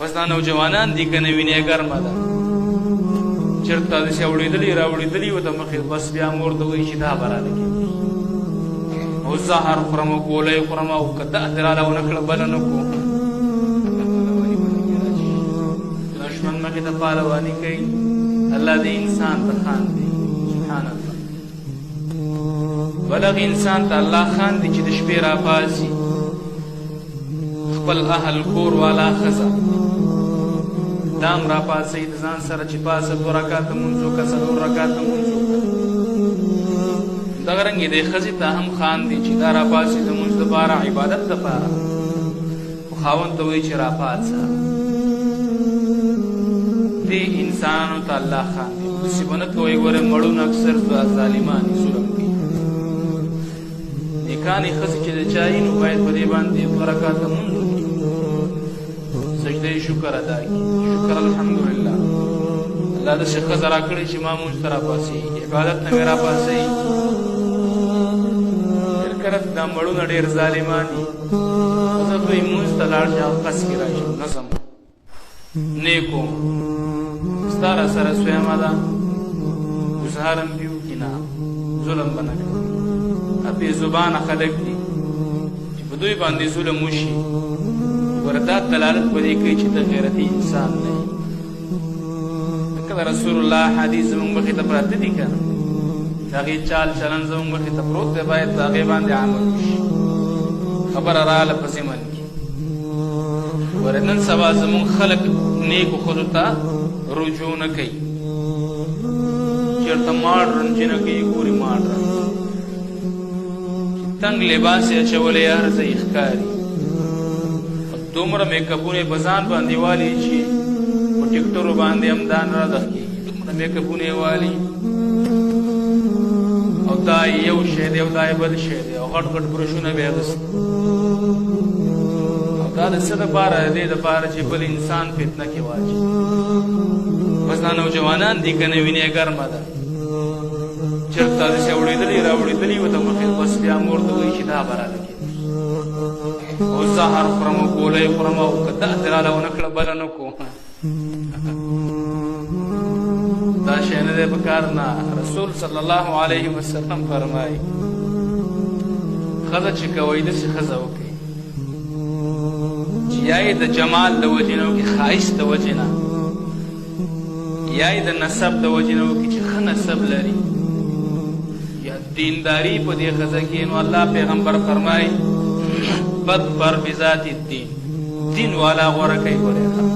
بس دا نوجوانان دي که نه وینې ګرمه ده چېرته داسې اوړېدلي راوړېدلي و د مخې بس بیا مور ته وایي چې دا به رانه کېږي او زهر خورم او ګولۍ خورم او که داسې راله ونه کړه بله نه کړو دشمن مخې ته پهلواني کوي الله دې انسان ته خاندي سبحان الله بل هغه انسان ته الله خاندي چې د شپې راپاڅي خپل اهل کور والا ښځه دام راپاڅوي د ځان سره چې پاسه 2 رکاته لمونځ وکړه 4 رکاته لمونځ وکړه دغه رنګې دې ښځې ته هم خاندي چې دا راپاڅي د لمونځ دپاره عبادت دپاره خو خاوند ته وایي چې راپاڅه دې انسانانو ته الله خاندي داسې به نه کوئ ګورئ مړونه اکثر ظالمان ظلم کوي نیکانې ښځې چې د چا وي نو باید په دې باندې 2 رکاته لمونځ وکړي سجده شکر ادا کړي شکر الحمدلله الله داسې ښځه راکړې چې ما مونځ ته راپاڅېږي عبادت نه مې راپاڅوي ډېر کله دا مړونه ډېر ظالمان دي ښځه دوی مونځ ته لاړ شي هغه قص کې راشي نظم نیکو ستا را سره سویمه ده ګزار هم دې وکړي نه ظلم به نه کوي بې زبانه خلک دي چې په دوی باندې ظلم وشي ګوره دا دلالت په دې کوي چې ته غیرتي انسان نه یې لکه د رسول الله حدیث زموږ مخې ته پراته دي که نه د هغې چال چلن زموږ مخې ته پروت دی باید په هغې باندې عمل وشي خبره راغله په ضمن کې ګوره نن سبا زموږ خلک نیکو ښځو ته رجوع نه کوي چېرته ماډرن جنکۍ ګوري ماډرن چې تنګ لباس یې اچولی هر ځای ښکاري دومره میکاپونه یې په ځان باندې والي چې په ټیکټرو باندې هم دا نه رادخ کېږي دومره میکاپونه یې والي او دا یو شی دی او دا یې بل شی دی او غټ غټ برشونه به یې اخیستي او دا د څه دپاره د دې دپاره چې بل انسان فتنه کې واچي بس دا نوجوانان دي که نه وینې ګرمه ده چېرته داسې اوړېدلي راوړېدلي و د مخې بس بیا مور ته وایي چې دا به رانه کېږي او زهر خورم او ګولۍ خورم او که داسې راله ونه کړه بله نه کړو دا شی نه دی په کار نه رسول صلی الله علیه وسلم فرمایي ښځه چې کوئ داسې ښځه وکړئ چې یا یې د جمال د وجې نه وکړي ښایست د وجې نه یا یې د نسب د وجې نه وکړي چې ښه نسب لري یا دینداري په دې ښځه کې نو الله پیغمبر فرمایي بدبر بذات الدین دین والا غوره کوي ګورې